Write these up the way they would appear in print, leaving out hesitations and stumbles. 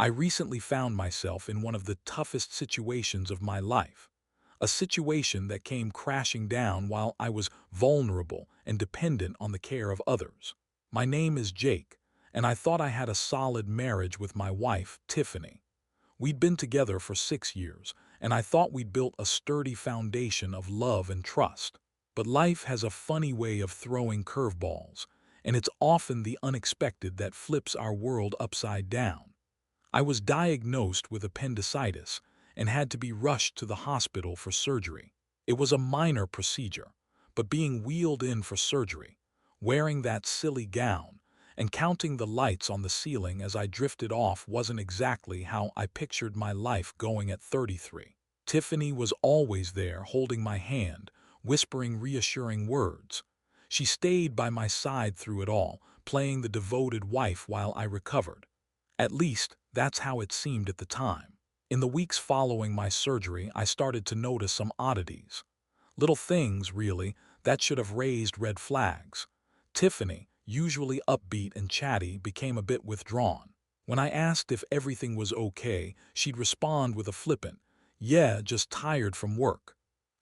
I recently found myself in one of the toughest situations of my life, a situation that came crashing down while I was vulnerable and dependent on the care of others. My name is Jake, and I thought I had a solid marriage with my wife, Tiffany. We'd been together for 6 years, and I thought we'd built a sturdy foundation of love and trust. But life has a funny way of throwing curveballs, and it's often the unexpected that flips our world upside down. I was diagnosed with appendicitis and had to be rushed to the hospital for surgery. It was a minor procedure, but being wheeled in for surgery, wearing that silly gown, and counting the lights on the ceiling as I drifted off wasn't exactly how I pictured my life going at 33. Tiffany was always there holding my hand, whispering reassuring words. She stayed by my side through it all, playing the devoted wife while I recovered. At least, that's how it seemed at the time. In the weeks following my surgery, I started to notice some oddities. Little things, really, that should have raised red flags. Tiffany, usually upbeat and chatty, became a bit withdrawn. When I asked if everything was okay, she'd respond with a flippant, "Yeah, just tired from work."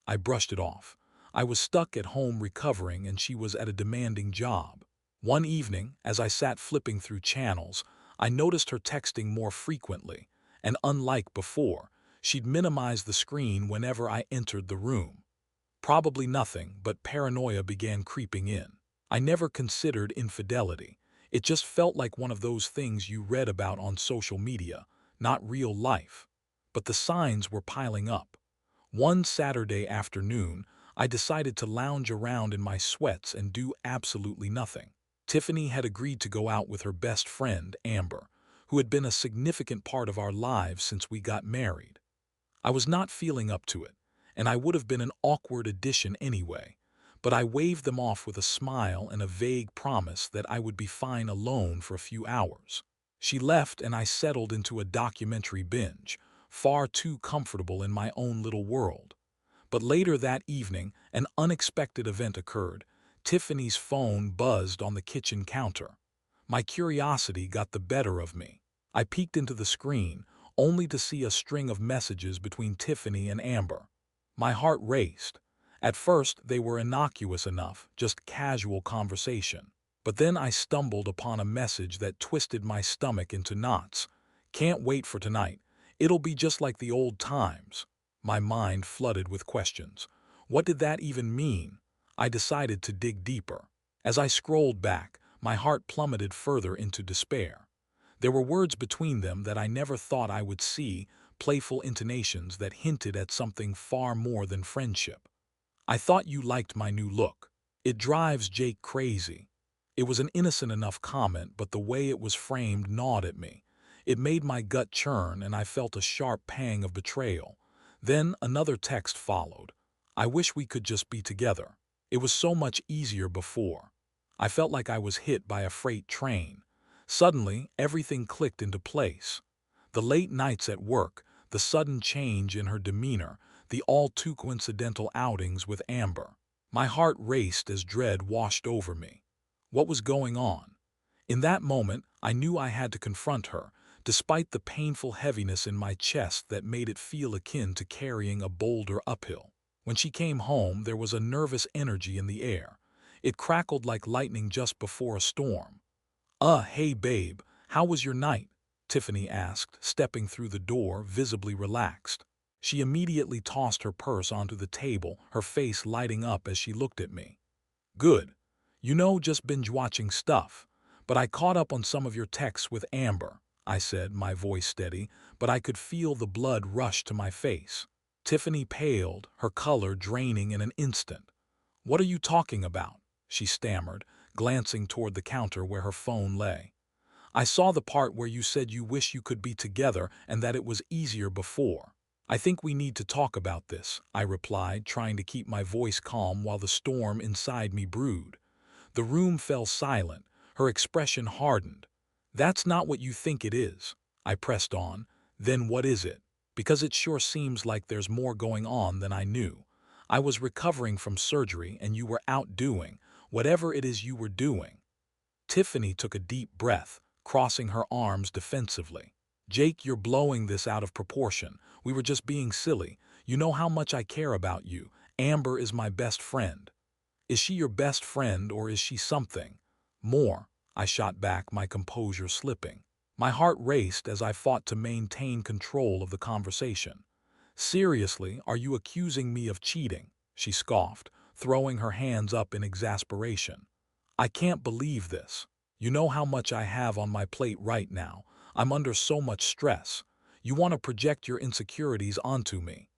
I brushed it off. I was stuck at home recovering and she was at a demanding job. One evening, as I sat flipping through channels, I noticed her texting more frequently, and unlike before, she'd minimize the screen whenever I entered the room. Probably nothing, but paranoia began creeping in. I never considered infidelity. It just felt like one of those things you read about on social media, not real life. But the signs were piling up. One Saturday afternoon, I decided to lounge around in my sweats and do absolutely nothing. Tiffany had agreed to go out with her best friend, Amber, who had been a significant part of our lives since we got married. I was not feeling up to it, and I would have been an awkward addition anyway, but I waved them off with a smile and a vague promise that I would be fine alone for a few hours. She left and I settled into a documentary binge, far too comfortable in my own little world. But later that evening, an unexpected event occurred. Tiffany's phone buzzed on the kitchen counter. My curiosity got the better of me. I peeked into the screen, only to see a string of messages between Tiffany and Amber. My heart raced. At first, they were innocuous enough, just casual conversation. But then I stumbled upon a message that twisted my stomach into knots. "Can't wait for tonight. It'll be just like the old times." My mind flooded with questions. What did that even mean? I decided to dig deeper. As I scrolled back, my heart plummeted further into despair. There were words between them that I never thought I would see, playful intonations that hinted at something far more than friendship. "I thought you liked my new look. It drives Jake crazy." It was an innocent enough comment, but the way it was framed gnawed at me. It made my gut churn and I felt a sharp pang of betrayal. Then another text followed. "I wish we could just be together. It was so much easier before." I felt like I was hit by a freight train. Suddenly, everything clicked into place. The late nights at work, the sudden change in her demeanor, the all-too coincidental outings with Amber. My heart raced as dread washed over me. What was going on? In that moment, I knew I had to confront her, despite the painful heaviness in my chest that made it feel akin to carrying a boulder uphill. When she came home, there was a nervous energy in the air. It crackled like lightning just before a storm. Hey babe, how was your night?" Tiffany asked, stepping through the door, visibly relaxed. She immediately tossed her purse onto the table, her face lighting up as she looked at me. "Good. Just binge-watching stuff. But I caught up on some of your texts with Amber," I said, my voice steady, but I could feel the blood rush to my face. Tiffany paled, her color draining in an instant. "What are you talking about?" she stammered, glancing toward the counter where her phone lay. "I saw the part where you said you wish you could be together and that it was easier before." "I think we need to talk about this," I replied, trying to keep my voice calm while the storm inside me brewed. The room fell silent, her expression hardened. "That's not what you think it is," I pressed on. "Then what is it? Because it sure seems like there's more going on than I knew. I was recovering from surgery and you were out doing whatever it is you were doing." Tiffany took a deep breath, crossing her arms defensively. "Jake, you're blowing this out of proportion. We were just being silly. You know how much I care about you. Amber is my best friend." "Is she your best friend or is she something more?" I shot back, my composure slipping. My heart raced as I fought to maintain control of the conversation. "Seriously, are you accusing me of cheating?" she scoffed, throwing her hands up in exasperation. "I can't believe this. You know how much I have on my plate right now. I'm under so much stress. You want to project your insecurities onto me."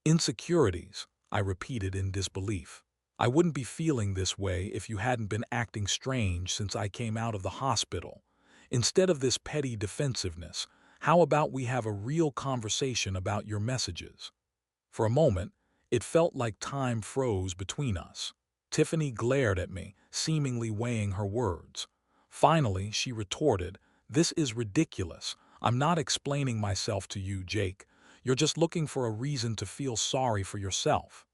"Insecurities," I repeated in disbelief. "I wouldn't be feeling this way if you hadn't been acting strange since I came out of the hospital. Instead of this petty defensiveness, how about we have a real conversation about your messages?" For a moment, it felt like time froze between us. Tiffany glared at me, seemingly weighing her words. Finally, she retorted, "This is ridiculous. I'm not explaining myself to you, Jake. You're just looking for a reason to feel sorry for yourself."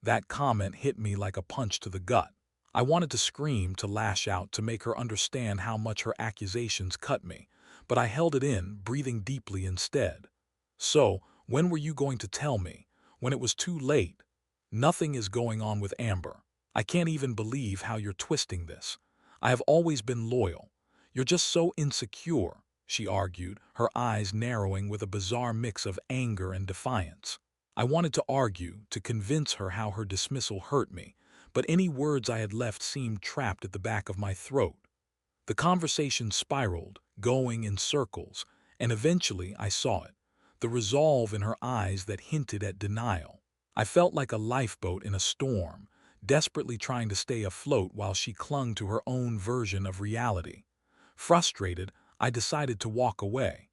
That comment hit me like a punch to the gut. I wanted to scream, to lash out, to make her understand how much her accusations cut me, but I held it in, breathing deeply instead. "So, when were you going to tell me? When it was too late?" "Nothing is going on with Amber. I can't even believe how you're twisting this. I have always been loyal. You're just so insecure," she argued, her eyes narrowing with a bizarre mix of anger and defiance. I wanted to argue, to convince her how her dismissal hurt me, but any words I had left seemed trapped at the back of my throat. The conversation spiraled, going in circles, and eventually I saw it, the resolve in her eyes that hinted at denial. I felt like a lifeboat in a storm, desperately trying to stay afloat while she clung to her own version of reality. Frustrated, I decided to walk away.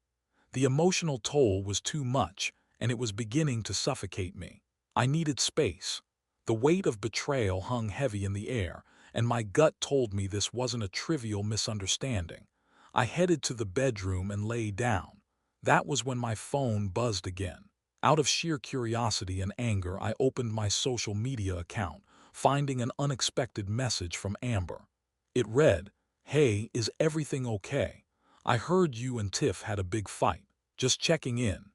The emotional toll was too much, and it was beginning to suffocate me. I needed space. The weight of betrayal hung heavy in the air, and my gut told me this wasn't a trivial misunderstanding. I headed to the bedroom and lay down. That was when my phone buzzed again. Out of sheer curiosity and anger, I opened my social media account, finding an unexpected message from Amber. It read, "Hey, is everything okay? I heard you and Tiff had a big fight. Just checking in."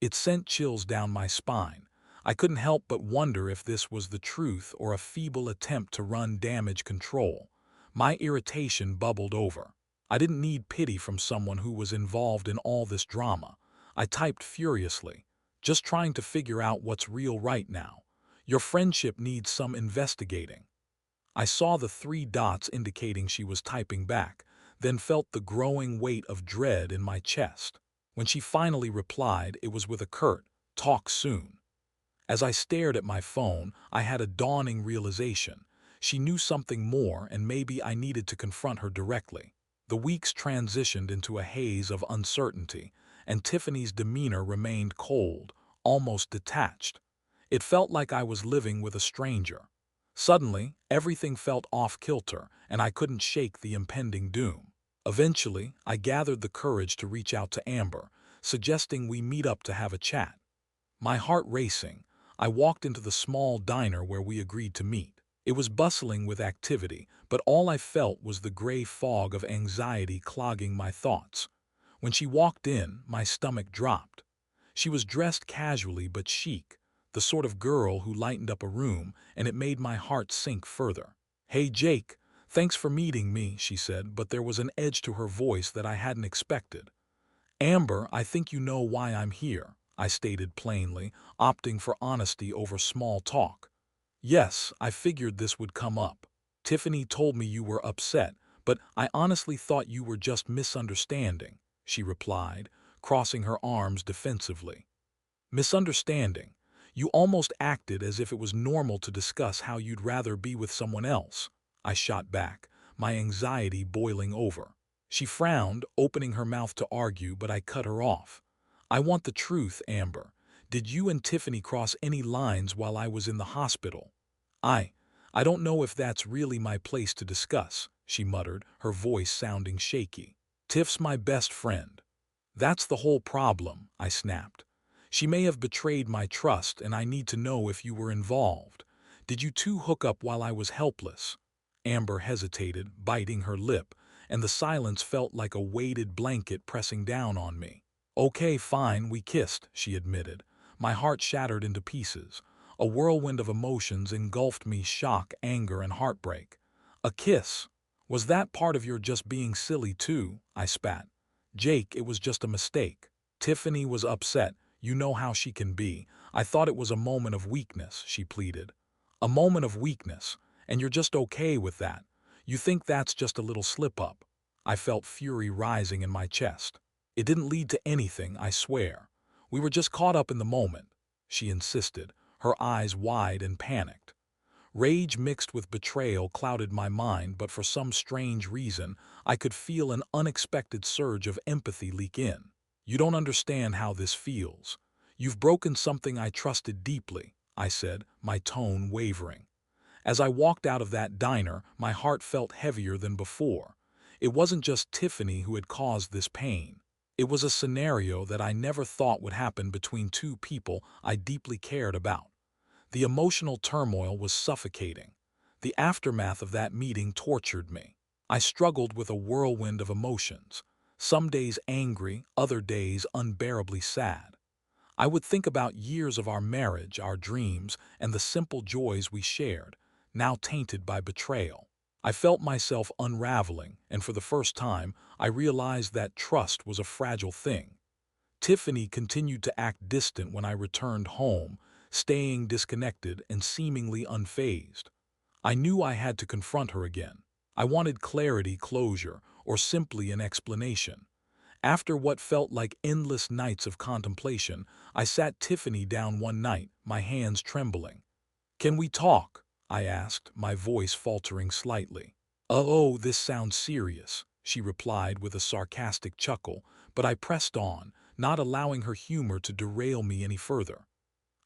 It sent chills down my spine. I couldn't help but wonder if this was the truth or a feeble attempt to run damage control. My irritation bubbled over. I didn't need pity from someone who was involved in all this drama. I typed furiously, "Just trying to figure out what's real right now. Your friendship needs some investigating." I saw the three dots indicating she was typing back, then felt the growing weight of dread in my chest. When she finally replied, it was with a curt, "Talk soon." As I stared at my phone, I had a dawning realization. She knew something more, and maybe I needed to confront her directly. The weeks transitioned into a haze of uncertainty, and Tiffany's demeanor remained cold, almost detached. It felt like I was living with a stranger. Suddenly, everything felt off-kilter, and I couldn't shake the impending doom. Eventually, I gathered the courage to reach out to Amber, suggesting we meet up to have a chat. My heart racing, I walked into the small diner where we agreed to meet. It was bustling with activity, but all I felt was the gray fog of anxiety clogging my thoughts. When she walked in, my stomach dropped. She was dressed casually but chic, the sort of girl who lightened up a room, and it made my heart sink further. "Hey Jake, thanks for meeting me," she said, but there was an edge to her voice that I hadn't expected. "Amber, I think you know why I'm here," I stated plainly, opting for honesty over small talk. "Yes, I figured this would come up. Tiffany told me you were upset, but I honestly thought you were just misunderstanding," she replied, crossing her arms defensively. "Misunderstanding? You almost acted as if it was normal to discuss how you'd rather be with someone else," I shot back, my anxiety boiling over. She frowned, opening her mouth to argue, but I cut her off. "I want the truth, Amber. Did you and Tiffany cross any lines while I was in the hospital?" I I don't know if that's really my place to discuss," she muttered, her voice sounding shaky. "Tiff's my best friend." "That's the whole problem," I snapped. "She may have betrayed my trust, and I need to know if you were involved. Did you two hook up while I was helpless?" Amber hesitated, biting her lip, and the silence felt like a weighted blanket pressing down on me. Okay, fine, we kissed, she admitted. My heart shattered into pieces. A whirlwind of emotions engulfed me: shock, anger, and heartbreak. A kiss? Was that part of your just being silly too? I spat. Jake, it was just a mistake. Tiffany was upset. You know how she can be. I thought it was a moment of weakness, she pleaded. A moment of weakness, and you're just okay with that. You think that's just a little slip-up. I felt fury rising in my chest. It didn't lead to anything, I swear. We were just caught up in the moment, she insisted, her eyes wide and panicked. Rage mixed with betrayal clouded my mind, but for some strange reason, I could feel an unexpected surge of empathy leak in. You don't understand how this feels. You've broken something I trusted deeply, I said, my tone wavering. As I walked out of that diner, my heart felt heavier than before. It wasn't just Tiffany who had caused this pain. It was a scenario that I never thought would happen between two people I deeply cared about. The emotional turmoil was suffocating. The aftermath of that meeting tortured me. I struggled with a whirlwind of emotions, some days angry, other days unbearably sad. I would think about years of our marriage, our dreams, and the simple joys we shared, now tainted by betrayal. I felt myself unraveling, and for the first time, I realized that trust was a fragile thing. Tiffany continued to act distant when I returned home, staying disconnected and seemingly unfazed. I knew I had to confront her again. I wanted clarity, closure, or simply an explanation. After what felt like endless nights of contemplation, I sat Tiffany down one night, my hands trembling. "Can we talk?" I asked, my voice faltering slightly. "Oh, this sounds serious," she replied with a sarcastic chuckle, but I pressed on, not allowing her humor to derail me any further.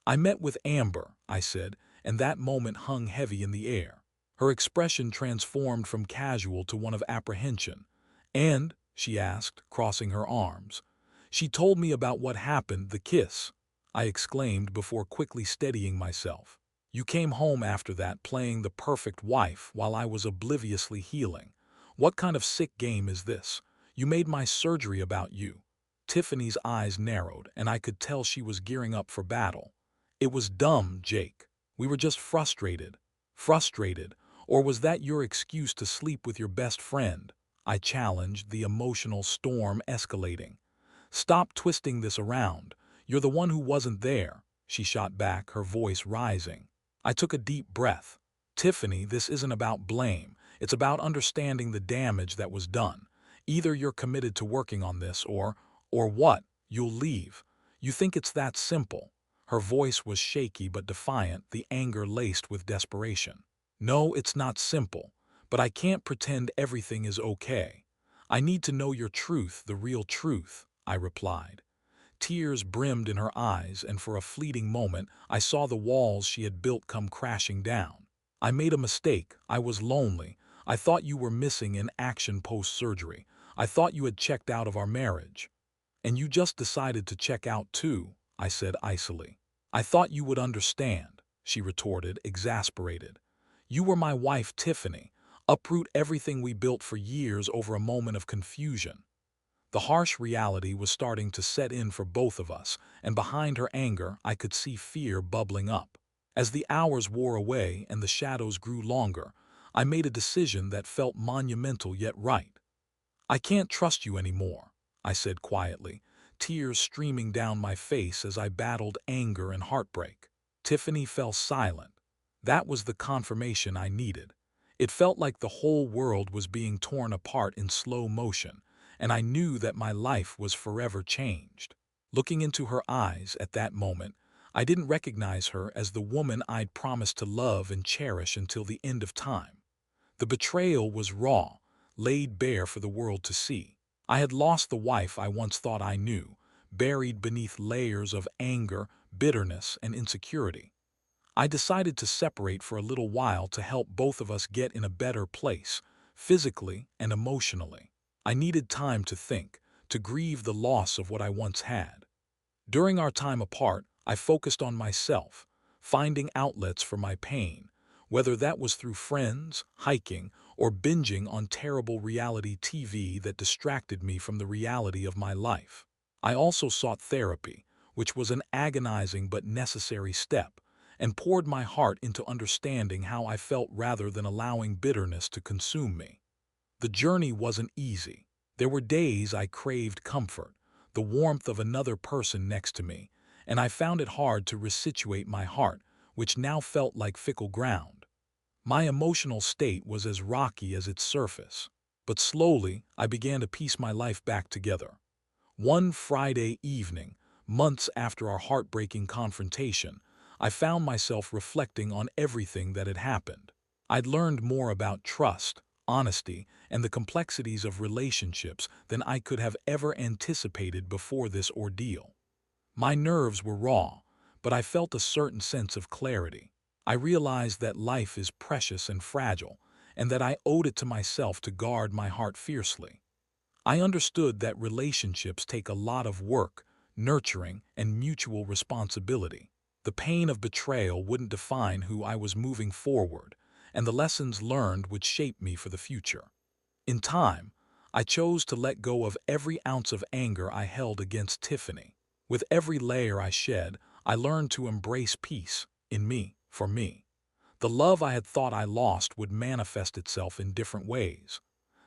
"I met with Amber," I said, and that moment hung heavy in the air. Her expression transformed from casual to one of apprehension. "And?" she asked, crossing her arms. "She told me about what happened, the kiss," I exclaimed before quickly steadying myself. "You came home after that playing the perfect wife while I was obliviously healing. What kind of sick game is this? You made my surgery about you." Tiffany's eyes narrowed, and I could tell she was gearing up for battle. "It was dumb, Jake. We were just frustrated." "Frustrated? Or was that your excuse to sleep with your best friend?" I challenged, the emotional storm escalating. "Stop twisting this around. You're the one who wasn't there," she shot back, her voice rising. I took a deep breath. "Tiffany, this isn't about blame. It's about understanding the damage that was done. Either you're committed to working on this or what? You'll leave. You think it's that simple." Her voice was shaky but defiant, the anger laced with desperation. "No, it's not simple. But I can't pretend everything is okay. I need to know your truth, the real truth," I replied. Tears brimmed in her eyes, and for a fleeting moment I saw the walls she had built come crashing down. "I made a mistake. I was lonely. I thought you were missing in action post-surgery. I thought you had checked out of our marriage." "And you just decided to check out too," I said icily. "I thought you would understand," she retorted, exasperated. "You were my wife, Tiffany. Uproot everything we built for years over a moment of confusion." The harsh reality was starting to set in for both of us, and behind her anger I could see fear bubbling up. As the hours wore away and the shadows grew longer, I made a decision that felt monumental yet right. "I can't trust you anymore," I said quietly, tears streaming down my face as I battled anger and heartbreak. Tiffany fell silent. That was the confirmation I needed. It felt like the whole world was being torn apart in slow motion, and I knew that my life was forever changed. Looking into her eyes at that moment, I didn't recognize her as the woman I'd promised to love and cherish until the end of time. The betrayal was raw, laid bare for the world to see. I had lost the wife I once thought I knew, buried beneath layers of anger, bitterness, and insecurity. I decided to separate for a little while to help both of us get in a better place, physically and emotionally. I needed time to think, to grieve the loss of what I once had. During our time apart, I focused on myself, finding outlets for my pain, whether that was through friends, hiking, or binging on terrible reality TV that distracted me from the reality of my life. I also sought therapy, which was an agonizing but necessary step, and poured my heart into understanding how I felt rather than allowing bitterness to consume me. The journey wasn't easy. There were days I craved comfort, the warmth of another person next to me, and I found it hard to resituate my heart, which now felt like fickle ground. My emotional state was as rocky as its surface. But slowly, I began to piece my life back together. One Friday evening, months after our heartbreaking confrontation, I found myself reflecting on everything that had happened. I'd learned more about trust, honesty, and the complexities of relationships than I could have ever anticipated before this ordeal. My nerves were raw, but I felt a certain sense of clarity. I realized that life is precious and fragile, and that I owed it to myself to guard my heart fiercely. I understood that relationships take a lot of work, nurturing, and mutual responsibility. The pain of betrayal wouldn't define who I was moving forward, and the lessons learned would shape me for the future. In time, I chose to let go of every ounce of anger I held against Tiffany. With every layer I shed, I learned to embrace peace in me, for me. The love I had thought I lost would manifest itself in different ways.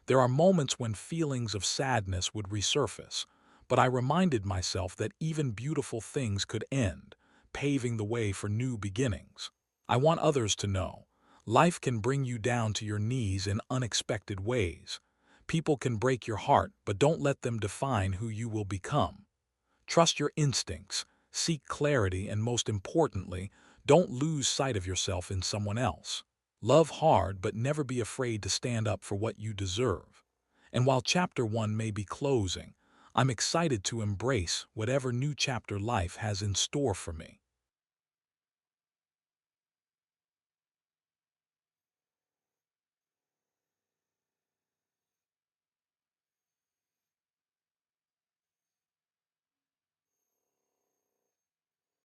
There are moments when feelings of sadness would resurface, but I reminded myself that even beautiful things could end, paving the way for new beginnings. I want others to know, life can bring you down to your knees in unexpected ways. People can break your heart, but don't let them define who you will become. Trust your instincts, seek clarity, and most importantly, don't lose sight of yourself in someone else. Love hard, but never be afraid to stand up for what you deserve. And while chapter 1 may be closing, I'm excited to embrace whatever new chapter life has in store for me.